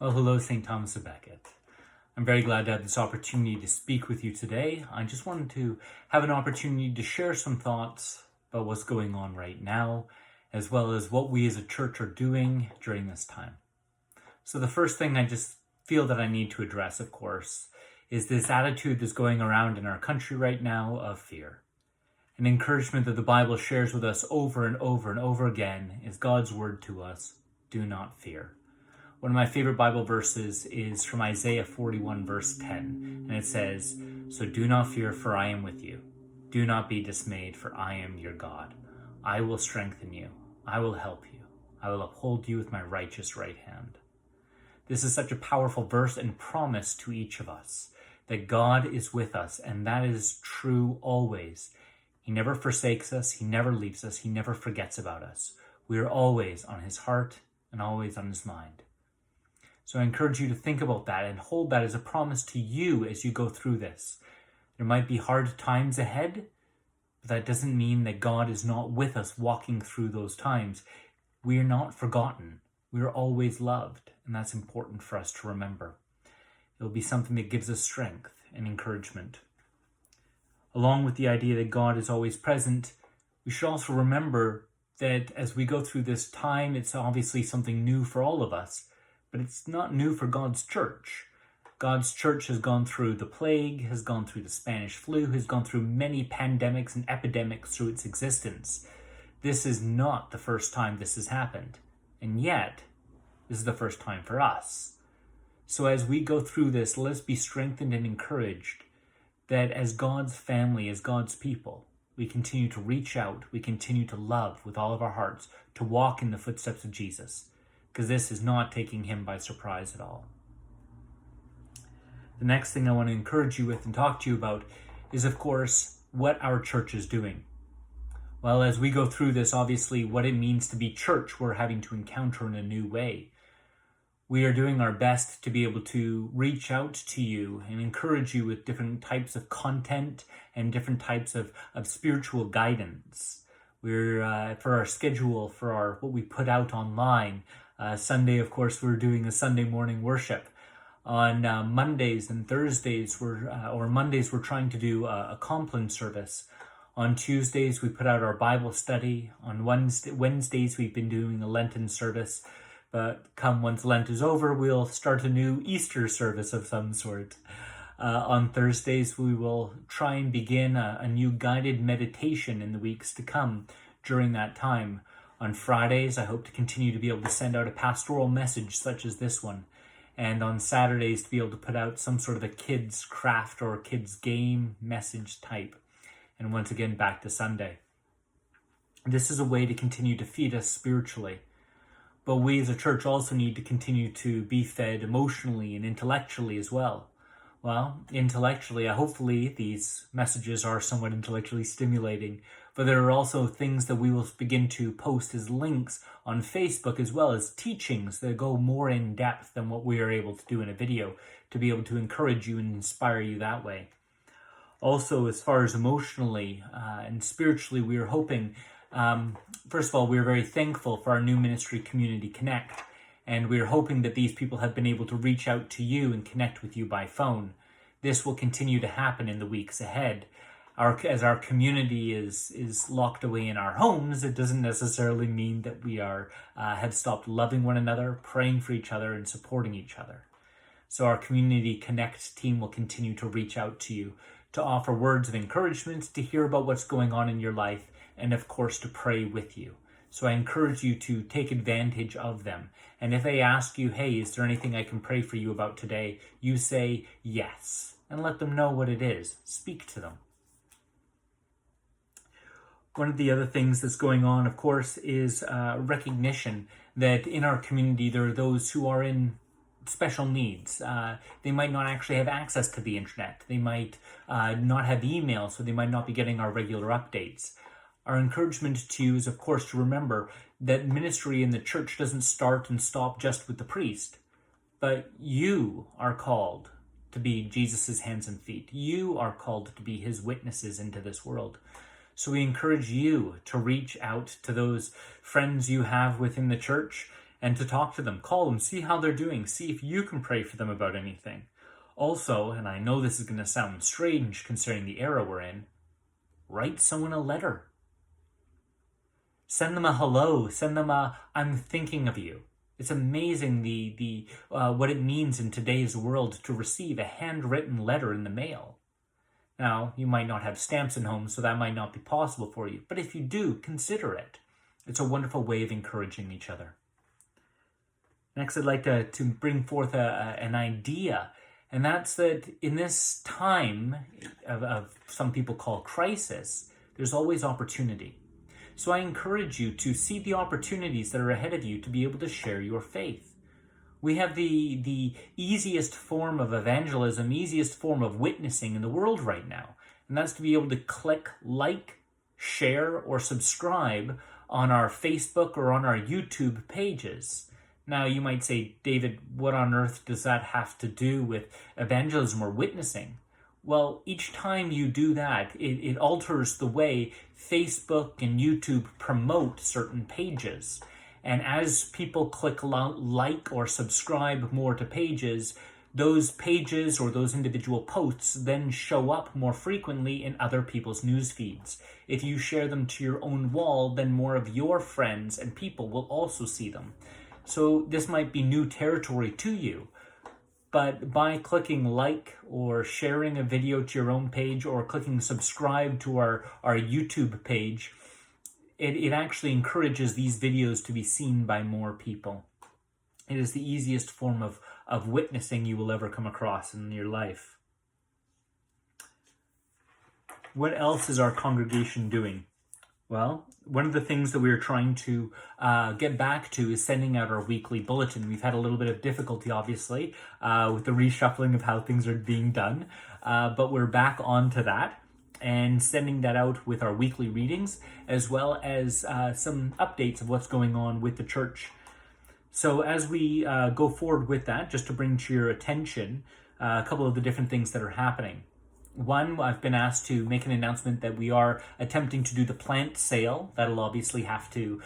Well, hello, St. Thomas of Becket. I'm very glad to have this opportunity to speak with you today. I just wanted to have an opportunity to share some thoughts about what's going on right now, as well as what we as a church are doing during this time. So the first thing I just feel that I need to address, of course, is this attitude that's going around in our country right now of fear. An encouragement that the Bible shares with us over and over and over again is God's word to us: do not fear. One of my favorite Bible verses is from Isaiah 41 verse 10, and it says, "So do not fear, for I am with you. Do not be dismayed, for I am your God. I will strengthen you. I will help you. I will uphold you with my righteous right hand." This is such a powerful verse and promise to each of us, that God is with us, and that is true always. He never forsakes us, he never leaves us, he never forgets about us. We are always on his heart and always on his mind. So I encourage you to think about that and hold that as a promise to you as you go through this. There might be hard times ahead, but that doesn't mean that God is not with us walking through those times. We are not forgotten. We are always loved, and that's important for us to remember. It'll be something that gives us strength and encouragement. Along with the idea that God is always present, we should also remember that as we go through this time, it's obviously something new for all of us. But it's not new for God's church. God's church has gone through the plague, has gone through the Spanish flu, has gone through many pandemics and epidemics through its existence. This is not the first time this has happened. And yet, this is the first time for us. So as we go through this, let's be strengthened and encouraged that as God's family, as God's people, we continue to reach out, we continue to love with all of our hearts, to walk in the footsteps of Jesus. Because this is not taking him by surprise at all. The next thing I want to encourage you with and talk to you about is, of course, what our church is doing. Well, as we go through this, obviously, what it means to be church, we're having to encounter in a new way. We are doing our best to be able to reach out to you and encourage you with different types of content and different types of spiritual guidance. We're, for our schedule, for what we put out online, Sunday, of course, we're doing a Sunday morning worship. On Mondays and Thursdays, Mondays, we're trying to do a Compline service. On Tuesdays, we put out our Bible study. On Wednesdays, we've been doing a Lenten service. But once Lent is over, we'll start a new Easter service of some sort. On Thursdays, we will try and begin a new guided meditation in the weeks to come during that time. On Fridays, I hope to continue to be able to send out a pastoral message such as this one. And on Saturdays, to be able to put out some sort of a kids craft or kids game message type. And once again, back to Sunday. This is a way to continue to feed us spiritually. But we as a church also need to continue to be fed emotionally and intellectually as well. Well, intellectually, hopefully these messages are somewhat intellectually stimulating, but there are also things that we will begin to post as links on Facebook, as well as teachings that go more in depth than what we are able to do in a video, to be able to encourage you and inspire you that way. Also, as far as emotionally and spiritually, we are hoping, first of all, we are very thankful for our new ministry, Community Connect. And we're hoping that these people have been able to reach out to you and connect with you by phone. This will continue to happen in the weeks ahead. As our community is locked away in our homes, it doesn't necessarily mean that we have stopped loving one another, praying for each other, and supporting each other. So our Community Connect team will continue to reach out to you, to offer words of encouragement, to hear about what's going on in your life, and of course to pray with you. So I encourage you to take advantage of them. And if they ask you, hey, is there anything I can pray for you about today? You say yes, and let them know what it is. Speak to them. One of the other things that's going on, of course, is recognition that in our community there are those who are in special needs. They might not actually have access to the internet. They might not have email, so they might not be getting our regular updates. Our encouragement to you is, of course, to remember that ministry in the church doesn't start and stop just with the priest, but you are called to be Jesus's hands and feet. You are called to be his witnesses into this world. So we encourage you to reach out to those friends you have within the church and to talk to them. Call them, see how they're doing, see if you can pray for them about anything. Also, and I know this is going to sound strange considering the era we're in, write someone a letter. Send them a hello, send them a I'm thinking of you. It's amazing the what it means in today's world to receive a handwritten letter in the mail. Now, you might not have stamps in home, so that might not be possible for you. But if you do, consider it. It's a wonderful way of encouraging each other. Next, I'd like to bring forth an idea, and that's that in this time of some people call crisis, there's always opportunity. So I encourage you to see the opportunities that are ahead of you to be able to share your faith. We have the easiest form of evangelism, easiest form of witnessing in the world right now. And that's to be able to click like, share, or subscribe on our Facebook or on our YouTube pages. Now you might say, David, what on earth does that have to do with evangelism or witnessing? Well, each time you do that, it alters the way Facebook and YouTube promote certain pages. And as people click like or subscribe more to pages, those pages or those individual posts then show up more frequently in other people's news feeds. If you share them to your own wall, then more of your friends and people will also see them. So this might be new territory to you. But by clicking like or sharing a video to your own page or clicking subscribe to our YouTube page, it actually encourages these videos to be seen by more people. It is the easiest form of witnessing you will ever come across in your life. What else is our congregation doing? Well, one of the things that we're trying to get back to is sending out our weekly bulletin. We've had a little bit of difficulty, obviously, with the reshuffling of how things are being done, but we're back onto that and sending that out with our weekly readings, as well as some updates of what's going on with the church. So as we go forward with that, just to bring to your attention a couple of the different things that are happening. One, I've been asked to make an announcement that we are attempting to do the plant sale. That'll obviously have to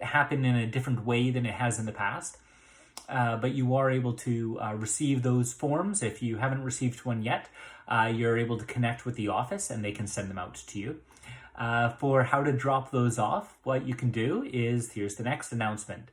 happen in a different way than it has in the past. But you are able to receive those forms. If you haven't received one yet, you're able to connect with the office and they can send them out to you. For how to drop those off, what you can do is, here's the next announcement,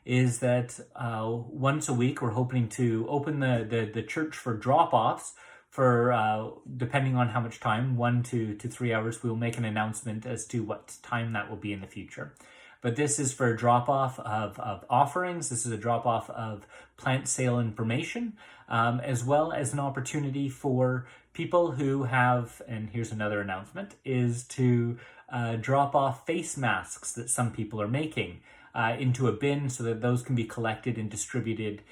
is that once a week we're hoping to open the church for drop-offs for, depending on how much time, 1 to 3 hours, we'll make an announcement as to what time that will be in the future. But this is for a drop-off of offerings. This is a drop-off of plant sale information, as well as an opportunity for people who have, and here's another announcement, is to drop off face masks that some people are making into a bin so that those can be collected and distributed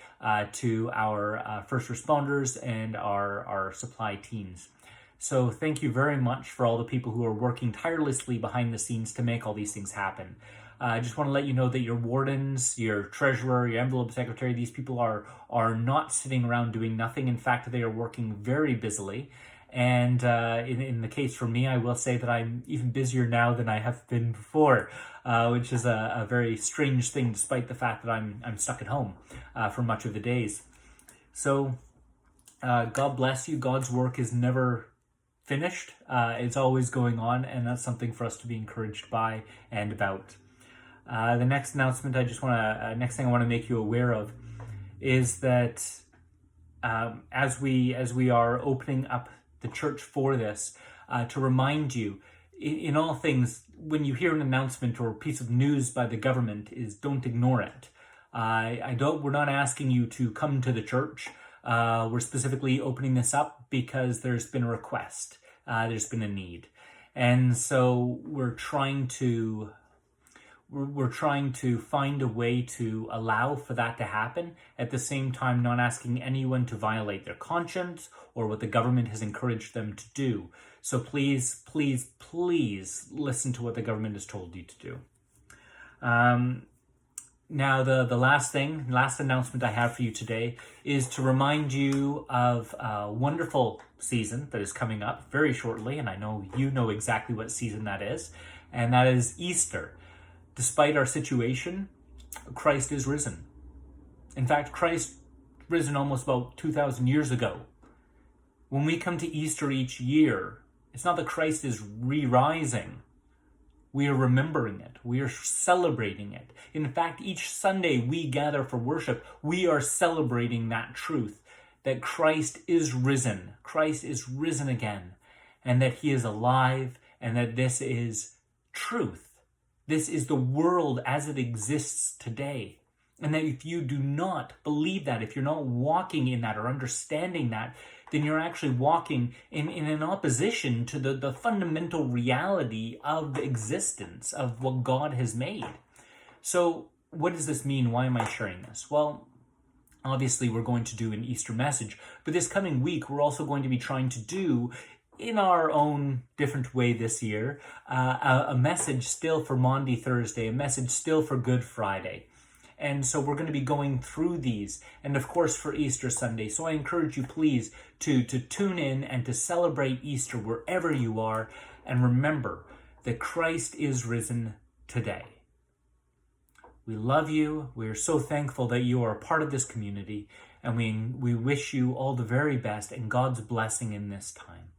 to our first responders and our supply teams. So thank you very much for all the people who are working tirelessly behind the scenes to make all these things happen. I just want to let you know that your wardens, your treasurer, your envelope secretary, these people are not sitting around doing nothing. In fact, they are working very busily. And in the case for me, I will say that I'm even busier now than I have been before, which is a very strange thing, despite the fact that I'm stuck at home for much of the days. So God bless you. God's work is never finished. It's always going on, and that's something for us to be encouraged by and about. The next announcement next thing I want to make you aware of is that as we are opening up the church for this, to remind you, in all things, when you hear an announcement or a piece of news by the government, is don't ignore it. We're not asking you to come to the church. We're specifically opening this up because there's been a request. There's been a need. And so we're trying to find a way to allow for that to happen, at the same time not asking anyone to violate their conscience or what the government has encouraged them to do. So please, please, please listen to what the government has told you to do. Now, the last announcement I have for you today is to remind you of a wonderful season that is coming up very shortly, and I know you know exactly what season that is, and that is Easter. Despite our situation, Christ is risen. In fact, Christ risen almost about 2,000 years ago. When we come to Easter each year, it's not that Christ is re-rising. We are remembering it. We are celebrating it. In fact, each Sunday we gather for worship, we are celebrating that truth, that Christ is risen. Christ is risen again, and that he is alive, and that this is truth. This is the world as it exists today. And that if you do not believe that, if you're not walking in that or understanding that, then you're actually walking in an opposition to the fundamental reality of existence, of what God has made. So what does this mean? Why am I sharing this? Well, obviously we're going to do an Easter message, but this coming week we're also going to be trying to do, in our own different way this year, a message still for Maundy Thursday, a message still for Good Friday. And so we're going to be going through these, and of course for Easter Sunday. So I encourage you please to tune in and to celebrate Easter wherever you are, and remember that Christ is risen today. We love you. We are so thankful that you are a part of this community, and we wish you all the very best and God's blessing in this time.